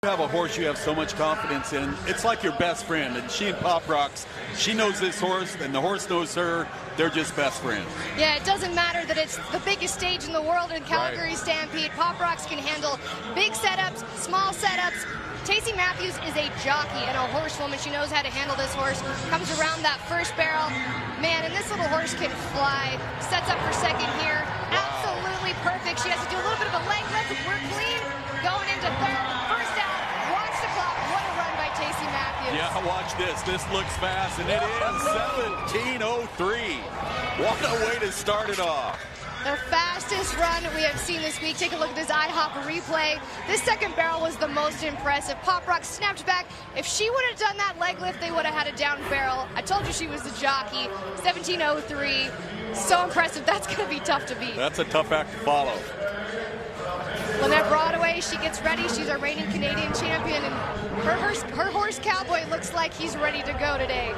have a horse you have so much confidence in, it's like your best friend. And she and Pop Rocks, she knows this horse and the horse knows her. They're just best friends. Yeah, it doesn't matter that it's the biggest stage in the world in Calgary Stampede. Pop Rocks can handle big setups, small setups. Cassidy Matthews is a jockey and a horsewoman. She knows how to handle this horse. Comes around that first barrel. Man, and this little horse can fly. Sets up for second here. Wow. Absolutely perfect. She has to do a little bit of a leg lift. We're clean. Going into third. First out. Watch the clock. What a run by Cassidy Matthews. Yeah, watch this. This looks fast, and it is 17:03. What a way to start it off. The fastest run we have seen this week. Take a look at this IHOP replay. This second barrel was the most impressive. Pop Rock snapped back. If she would have done that leg lift, they would have had a down barrel. I told you she was the jockey. 17:03. So impressive. That's going to be tough to beat. That's a tough act to follow. Lynette Broadway, she gets ready. She's our reigning Canadian champion, and her horse Cowboy looks like he's ready to go today.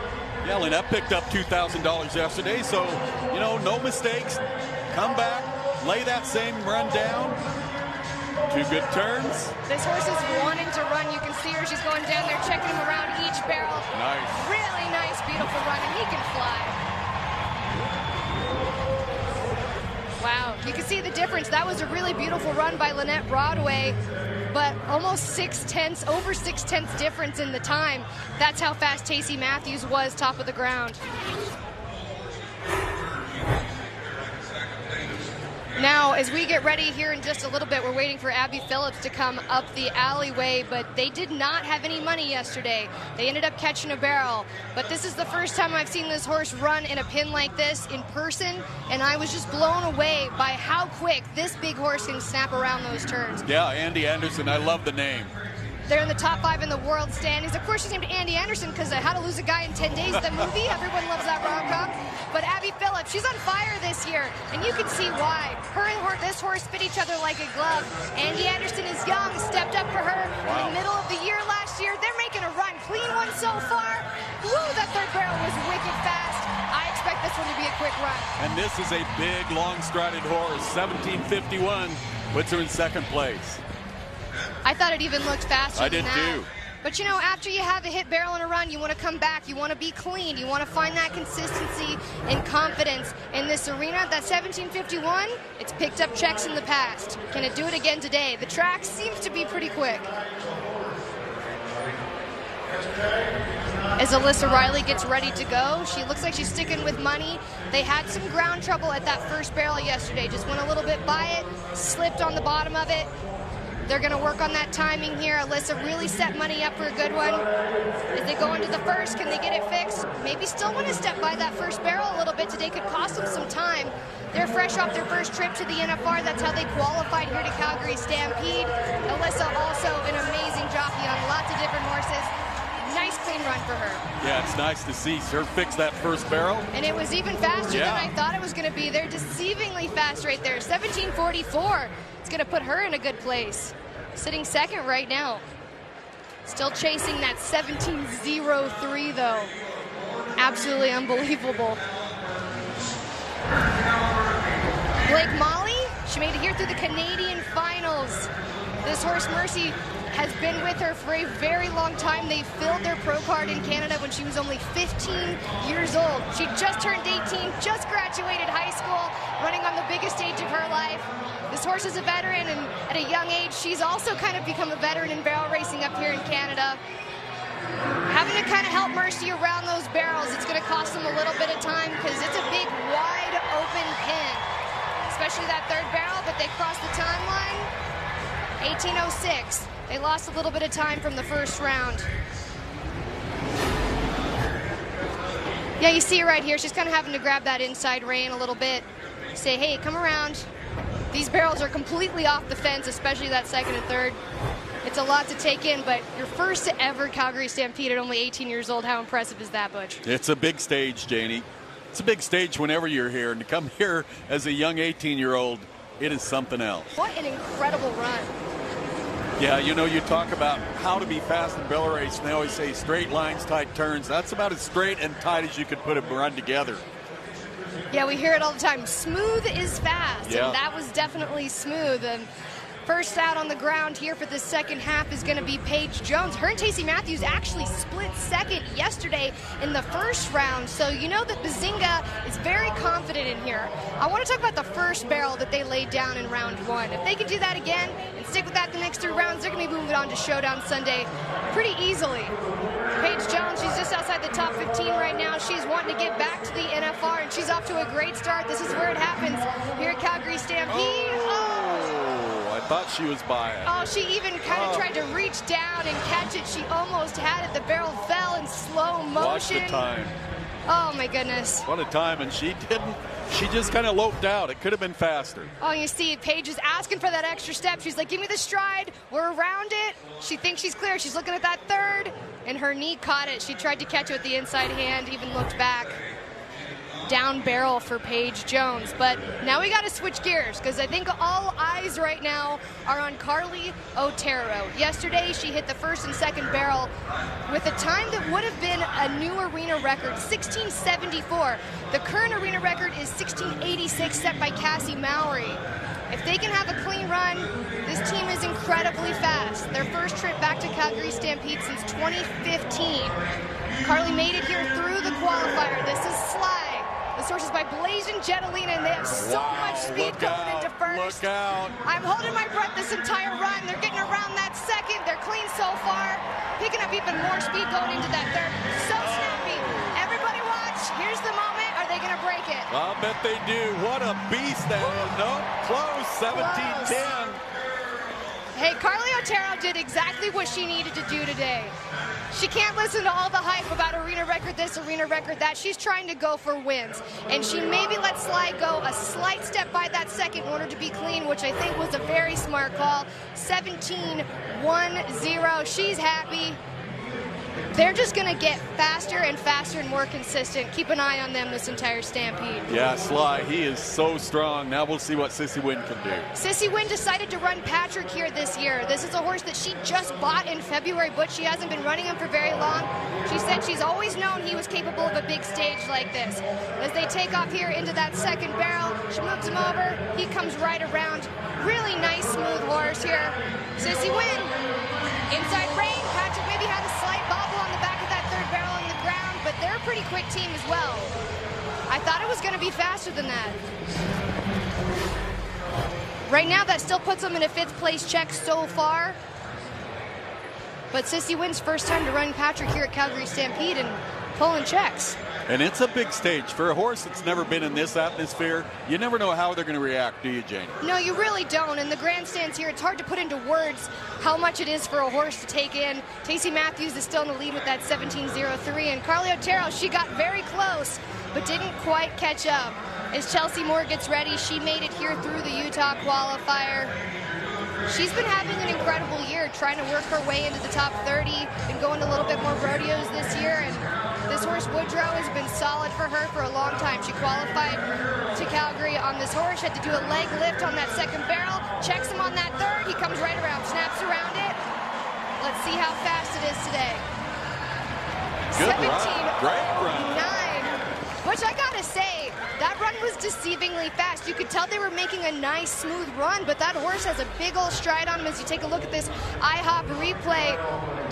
Yeah, Lynette picked up $2,000 yesterday, so, you know, no mistakes. Come back, lay that same run down. 2 good turns. This horse is wanting to run. You can see her. She's going down there, checking him around each barrel. Nice. Really nice, beautiful run, and he can fly. Wow, you can see the difference. That was a really beautiful run by Lynette Broadway, but almost 6/10, over 6/10 difference in the time. That's how fast Cassidy Matthews was top of the ground. Now, as we get ready here in just a little bit, we're waiting for Abby Phillips to come up the alleyway, but they did not have any money yesterday. They ended up catching a barrel, but this is the first time I've seen this horse run in a pin like this in person, and I was just blown away by how quick this big horse can snap around those turns. Yeah, Andy Anderson, I love the name. They're in the top 5 in the world standings. Of course, she's named Andy Anderson because of How to Lose a Guy in 10 Days, the movie. Everyone loves that rom-com. But Abby Phillips, she's on fire this year, and you can see why. Her and this horse fit each other like a glove. Andy Anderson is young, stepped up for her in the middle of the year last year. They're making a run. Clean one so far. Woo, that third barrel was wicked fast. I expect this one to be a quick run. And this is a big, long-strided horse. 17:51 puts her in second place. I thought it even looked faster I than did that. too. But, you know, after you have a hit barrel in a run, you want to come back. You want to be clean. You want to find that consistency and confidence in this arena. That 17:51, it's picked up checks in the past. Can it do it again today? The track seems to be pretty quick. As Alyssa Riley gets ready to go, she looks like she's sticking with money. They had some ground trouble at that first barrel yesterday. Just went a little bit by it, slipped on the bottom of it. They're going to work on that timing here. Alyssa really set money up for a good one. As they go into the first, can they get it fixed? Maybe still want to step by that first barrel a little bit today. Could cost them some time. They're fresh off their first trip to the NFR. That's how they qualified here to Calgary Stampede. Alyssa also an amazing jockey on lots of different horses. Nice clean run for her. Yeah, it's nice to see her fix that first barrel. And it was even faster than I thought it was going to be. They're deceivingly fast right there. 17:44. It's going to put her in a good place. Sitting second right now. Still chasing that 17:03 though. Absolutely unbelievable. Blake Molly, she made it here through the Canadian finals. This horse, Mercy, has been with her for a very long time. They filled their pro card in Canada when she was only 15 years old. She just turned 18, just graduated high school, running on the biggest stage of her life. This horse is a veteran, and at a young age, she's also kind of become a veteran in barrel racing up here in Canada. Having to kind of help Mercy around those barrels, it's going to cost them a little bit of time because it's a big, wide open pin, especially that third barrel, but they crossed the timeline. 18:06. They lost a little bit of time from the first round. Yeah, you see her right here. She's kind of having to grab that inside rein a little bit. Say, hey, come around. These barrels are completely off the fence, especially that second and third. It's a lot to take in, but your first ever Calgary Stampede at only 18 years old. How impressive is that, Butch? It's a big stage, Janie. It's a big stage whenever you're here, and to come here as a young 18-year-old, it is something else. What an incredible run. Yeah, you know, you talk about how to be fast in barrel race, and they always say straight lines, tight turns. That's about as straight and tight as you could put a run together. Yeah, we hear it all the time. Smooth is fast, yeah. And that was definitely smooth. And First out on the ground here for the second half is going to be Paige Jones. Her and Cassidy Matthews actually split second yesterday in the first round, so you know that Bazinga is very confident in here. I want to talk about the first barrel that they laid down in round one. If they can do that again and stick with that the next 3 rounds, they're going to be moving on to Showdown Sunday pretty easily. Paige Jones, she's just outside the top 15 right now. She's wanting to get back to the NFR, and she's off to a great start. This is where it happens here at Calgary Stampede. I thought she was by it. Oh, she even kind of tried to reach down and catch it. She almost had it. The barrel fell in slow motion. Watch the time. Oh, my goodness. What a time, and she didn't. She just kind of loped out. It could have been faster. Oh, you see, Paige is asking for that extra step. She's like, give me the stride. We're around it. She thinks she's clear. She's looking at that third, and her knee caught it. She tried to catch it with the inside hand, even looked back. Down barrel for Paige Jones. But now we got to switch gears, because I think all eyes right now are on Carly Otero. Yesterday, she hit the first and second barrel with a time that would have been a new arena record, 16:74. The current arena record is 16:86, set by Cassie Mowry. If they can have a clean run, this team is incredibly fast. Their first trip back to Calgary Stampede since 2015. Carly made it here through the qualifier. This is Sly. The source is by Blazin' Jetalina, and they have so much speed going into first. Look out. I'm holding my breath this entire run. They're getting around that second. They're clean so far. Picking up even more speed going into that third. So snappy. Everybody watch. Here's the moment. Are they going to break it? I'll bet they do. What a beast that is. Nope, close. 17-10. Hey, Carly Otero did exactly what she needed to do today. She can't listen to all the hype about arena record this, arena record that. She's trying to go for wins. And she maybe let Sly go a slight step by that second in order to be clean, which I think was a very smart call. 17-1-0. She's happy. They're just going to get faster and faster and more consistent. Keep an eye on them this entire Stampede. Yeah, Sly, he is so strong. Now we'll see what Sissy Wynn can do. Sissy Wynn decided to run Patrick here this year. This is a horse that she just bought in February, but she hasn't been running him for very long. She said she's always known he was capable of a big stage like this. As they take off here into that second barrel, she moves him over. He comes right around. Really nice, smooth horse here. Sissy Wynn, inside rein. Patrick maybe had a slight bobble on the back of that third barrel on the ground, but they're a pretty quick team as well. I thought it was going to be faster than that. Right now, that still puts them in a 5th place check so far. But Sissy Wynn's first time to run Patrick here at Calgary Stampede and pulling checks. And it's a big stage. For a horse that's never been in this atmosphere, you never know how they're going to react, do you, Janie? No, you really don't. And the grandstands here, it's hard to put into words how much it is for a horse to take in. Cassidy Matthews is still in the lead with that 17.03. And Carly Otero, she got very close, but didn't quite catch up. As Chelsea Moore gets ready, she made it here through the Utah qualifier. She's been having an incredible year, trying to work her way into the top 30 and going a little bit more rodeos this year. And this horse, Woodrow, has been solid for her for a long time. She qualified to Calgary on this horse. She had to do a leg lift on that second barrel. Checks him on that third. He comes right around, snaps around it. Let's see how fast it is today. Good run. Great run. 17.09. Which I gotta say, that run was deceivingly fast. You could tell they were making a nice, smooth run, but that horse has a big old stride on him. As you take a look at this IHOP replay,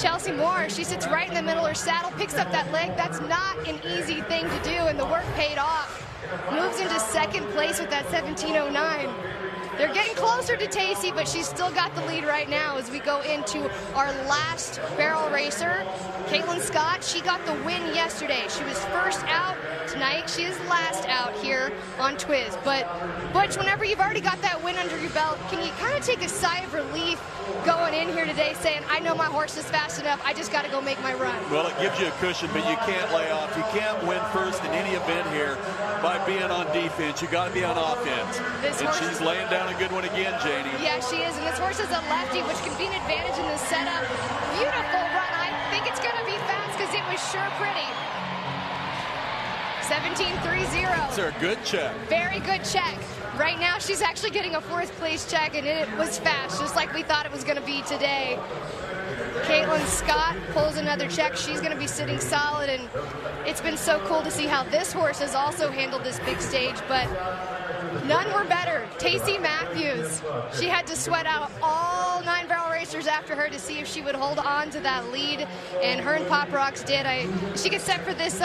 Chelsea Moore, she sits right in the middle of her saddle, picks up that leg. That's not an easy thing to do, and the work paid off. Moves into 2nd place with that 17.09. They're getting closer to Tacy, but she's still got the lead right now as we go into our last barrel racer. Caitlin Scott, she got the win yesterday. She was first out. Tonight, she is last out here on Twiz. But, Butch, whenever you've already got that win under your belt, can you kind of take a sigh of relief going in here today saying, I know my horse is fast enough, I just got to go make my run? Well, it gives you a cushion, but you can't lay off. You can't win first in any event here by being on defense. You got to be on offense. And she's laying down a good one again, Janie. Yeah, she is. And this horse is a lefty, which can be an advantage in this setup. Beautiful run. I think it's going to be fast because it was sure pretty. 17.30. It's a good check. Very good check. Right now, she's actually getting a 4th place check, and it was fast, just like we thought it was going to be today. Caitlin Scott pulls another check. She's going to be sitting solid, and it's been so cool to see how this horse has also handled this big stage. But None were better. Cassidy Matthews. She had to sweat out all 9 barrel racers after her to see if she would hold on to that lead, and her and Pop Rocks did. She gets set for this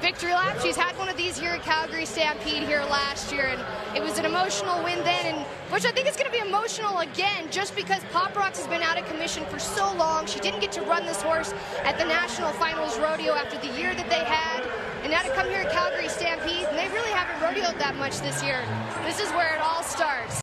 victory lap. She's had one of these here at Calgary Stampede here last year, and it was an emotional win then, and which I think is going to be emotional again, just because Pop Rocks has been out of commission for so long. She didn't get to run this horse at the National Finals Rodeo after the year that they had, and now to come here at Calgary Stampede, and they really haven't rodeoed that much this year. This is where it all starts.